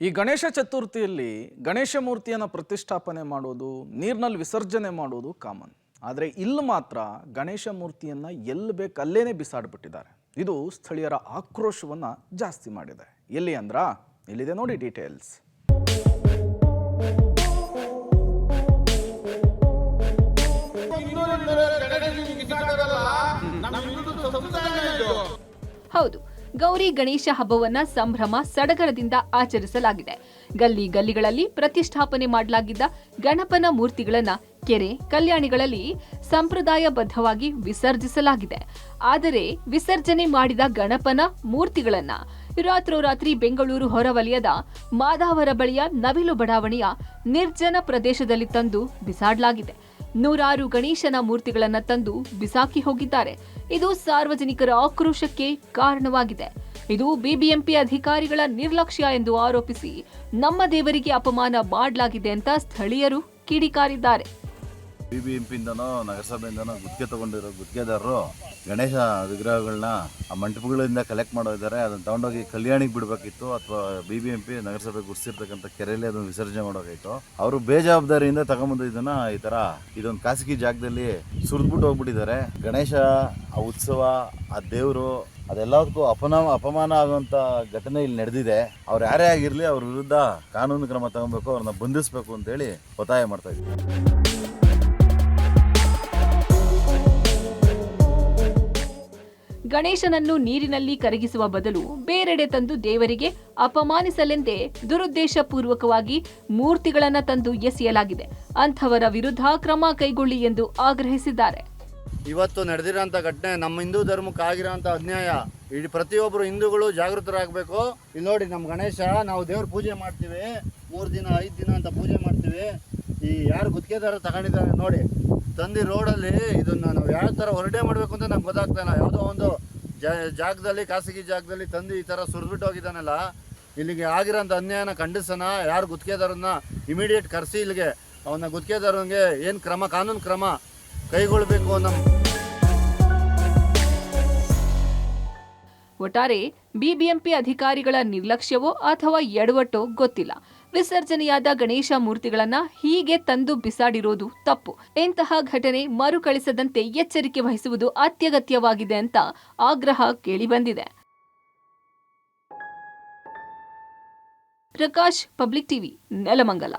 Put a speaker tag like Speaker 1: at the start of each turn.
Speaker 1: ಈ ಗಣೇಶ ಚತುರ್ಥಿಯಲ್ಲಿ ಗಣೇಶ ಮೂರ್ತಿಯನ್ನು ಪ್ರತಿಷ್ಠಾಪನೆ ಮಾಡೋದು, ನೀರಿನಲ್ಲಿ ವಿಸರ್ಜನೆ ಮಾಡೋದು ಕಾಮನ್. ಆದರೆ ಇಲ್ಲಿ ಮಾತ್ರ ಗಣೇಶ ಮೂರ್ತಿಯನ್ನು ಎಲ್ಲಿ ಬೇಕು ಅಲ್ಲೇನೆ ಬಿಸಾಡ್ಬಿಟ್ಟಿದ್ದಾರೆ. ಇದು ಸ್ಥಳೀಯರ ಆಕ್ರೋಶವನ್ನು ಜಾಸ್ತಿ ಮಾಡಿದೆ. ಎಲ್ಲಿ ಅಂದ್ರ ಇಲ್ಲಿದೆ ನೋಡಿ ಡೀಟೇಲ್ಸ್.
Speaker 2: ಹೌದು, ಗೌರಿ ಗಣೇಶ ಹಬ್ಬವನ್ನ ಸಂಭ್ರಮ ಸಡಗರದಿಂದ ಆಚರಿಸಲಾಗಿದೆ. ಗಲ್ಲಿ ಗಲ್ಲಿಗಳಲ್ಲಿ ಪ್ರತಿಷ್ಠಾಪನೆ ಮಾಡಲಾಗಿದ್ದ ಗಣಪನ ಮೂರ್ತಿಗಳನ್ನ ಕೆರೆ, ಕಲ್ಯಾಣಿಗಳಲ್ಲಿ ಸಂಪ್ರದಾಯಬದ್ಧವಾಗಿ ವಿಸರ್ಜಿಸಲಾಗಿದೆ. ಆದರೆ ವಿಸರ್ಜನೆ ಮಾಡಿದ ಗಣಪನ ಮೂರ್ತಿಗಳನ್ನ ರಾತ್ರೋರಾತ್ರಿ ಬೆಂಗಳೂರು ಹೊರವಲಯದ ಮಾದಾವರ ಬಳಿಯ ನವಿಲು ಬಡಾವಣೆಯ ನಿರ್ಜನ ಪ್ರದೇಶದಲ್ಲಿ ತಂದು ಬಿಸಾಡಲಾಗಿದೆ. ನೂರಾರು ಗಣೇಶನ ಮೂರ್ತಿಗಳನ್ನ ತಂದು ಬಿಸಾಕಿ ಹೋಗಿದ್ದಾರೆ. ಇದು ಸಾರ್ವಜನಿಕರ ಆಕ್ರೋಶಕ್ಕೆ ಕಾರಣವಾಗಿದೆ. ಇದು ಬಿಬಿಎಂಪಿ ಅಧಿಕಾರಿಗಳ ನಿರ್ಲಕ್ಷ್ಯ ಎಂದು ಆರೋಪಿಸಿ ನಮ್ಮ ದೇವರಿಗೆ ಅಪಮಾನ ಮಾಡಲಾಗಿದೆ ಅಂತ ಸ್ಥಳೀಯರು ಕಿಡಿಕಾರಿದ್ದಾರೆ.
Speaker 3: ಬಿಬಿಎಂಪಿಯಿಂದನೋ ನಗರಸಭೆಯಿಂದನೋ ಗುತ್ತಿಗೆ ತಗೊಂಡಿರೋ ಗುತ್ತಿಗೆದಾರರು ಗಣೇಶ ವಿಗ್ರಹಗಳನ್ನ ಆ ಮಂಟಪಗಳಿಂದ ಕಲೆಕ್ಟ್ ಮಾಡೋದಿದ್ದಾರೆ. ಅದನ್ನು ತಗೊಂಡೋಗಿ ಕಲ್ಯಾಣಿಗೆ ಬಿಡಬೇಕಿತ್ತು, ಅಥವಾ ಬಿಬಿಎಂಪಿ ನಗರಸಭೆ ಗುಡಿಸಿರ್ತಕ್ಕಂಥ ಕೆರೆಯಲ್ಲಿ ಅದನ್ನು ವಿಸರ್ಜನೆ ಮಾಡೋಕಾಯ್ತು. ಅವರು ಬೇಜವಾಬ್ದಾರಿಯಿಂದ ತಗೊಂಬಂದು ಈ ಥರ ಇದೊಂದು ಖಾಸಗಿ ಜಾಗದಲ್ಲಿ ಸುರಿದ್ಬಿಟ್ಟು ಹೋಗ್ಬಿಟ್ಟಿದ್ದಾರೆ. ಗಣೇಶ ಆ ಉತ್ಸವ, ಆ ದೇವರು, ಅದೆಲ್ಲದಕ್ಕೂ ಅಪಮಾನ ಆಗುವಂಥ ಘಟನೆ ಇಲ್ಲಿ ನಡೆದಿದೆ. ಅವ್ರು ಯಾರೇ ಆಗಿರಲಿ ಅವ್ರ ವಿರುದ್ಧ ಕಾನೂನು ಕ್ರಮ ತಗೊಬೇಕು, ಅವ್ರನ್ನ ಬಂಧಿಸಬೇಕು ಅಂತೇಳಿ ಒತ್ತಾಯ ಮಾಡ್ತಾ ಇದ್ದೀವಿ.
Speaker 2: ಗಣೇಶನನ್ನು ನೀರಿನಲ್ಲಿ ಕರಗಿಸುವ ಬದಲು ಬೇರೆಡೆ ತಂದು ದೇವರಿಗೆ ಅಪಮಾನಿಸಲೆಂದೇ ದುರುದ್ದೇಶಪೂರ್ವಕವಾಗಿ ಮೂರ್ತಿಗಳನ್ನ ತಂದು ಎಸೆಯಲಾಗಿದೆ. ಅಂಥವರ ವಿರುದ್ಧ ಕ್ರಮ ಕೈಗೊಳ್ಳಿ ಎಂದು ಆಗ್ರಹಿಸಿದ್ದಾರೆ.
Speaker 4: ಇವತ್ತು ನಡೆದಿರೋಂಥ ಘಟನೆ ನಮ್ಮ ಹಿಂದೂ ಧರ್ಮಕ್ಕೆ ಆಗಿರೋಂಥ ಅನ್ಯಾಯ. ಇಡೀ ಪ್ರತಿಯೊಬ್ಬರು ಹಿಂದೂಗಳು ಜಾಗೃತರಾಗಬೇಕು. ಇಲ್ಲಿ ನೋಡಿ, ನಮ್ಮ ಗಣೇಶ ನಾವು ದೇವ್ರ ಪೂಜೆ ಮಾಡ್ತೀವಿ, 3 ದಿನ 5 ದಿನ ಅಂತ ಪೂಜೆ ಮಾಡ್ತೀವಿ. ಈ ಯಾರು ಗುತ್ತಿಗೆದಾರ ತಗೊಂಡಿದ್ದಾರೆ ನೋಡಿ, ತಂದಿ ರೋಡಲ್ಲಿ ಇದನ್ನು ನಾವು ಯಾವ ಥರ ಹೊರಡೆ ಮಾಡಬೇಕು ಅಂತ ನಮ್ಗೆ ಗೊತ್ತಾಗ್ತಾನೆ. ಯಾವುದೋ ಒಂದು ಜಾಗದಲ್ಲಿ, ಖಾಸಗಿ ಜಾಗದಲ್ಲಿ ತಂದು ಈ ಥರ ಸುರಿದ್ಬಿಟ್ಟು ಹೋಗಿದ್ದಾನಲ್ಲ, ಇಲ್ಲಿಗೆ ಆಗಿರೋಂಥ ಅನ್ಯಾಯನ ಖಂಡಿಸೋಣ. ಯಾರು ಗುತ್ತಿಗೆದಾರನ್ನ ಇಮಿಡಿಯೇಟ್ ಕರೆಸಿ ಇಲ್ಲಿಗೆ ಅವನ್ನ ಗುತ್ತಿಗೆದಾರನಿಗೆ ಏನು ಕ್ರಮ, ಕಾನೂನು ಕ್ರಮ ಕೈಗೊಳ್ಳಬೇಕು.
Speaker 2: ಒಟ್ಟಾರೆ ಬಿಬಿಎಂಪಿ ಅಧಿಕಾರಿಗಳ ನಿರ್ಲಕ್ಷ್ಯವೋ ಅಥವಾ ಎಡವಟ್ಟೋ ಗೊತ್ತಿಲ್ಲ. ವಿಸರ್ಜನೆಯಾದ ಗಣೇಶ ಮೂರ್ತಿಗಳನ್ನ ಹೀಗೆ ತಂದು ಬಿಸಾಡಿರೋದು ತಪ್ಪು. ಇಂತಹ ಘಟನೆ ಮರುಕಳಿಸದಂತೆ ಎಚ್ಚರಿಕೆ ವಹಿಸುವುದು ಅತ್ಯಗತ್ಯವಾಗಿದೆ ಅಂತ ಆಗ್ರಹ ಕೇಳಿಬಂದಿದೆ. Prakash, public TV, Nelamangala.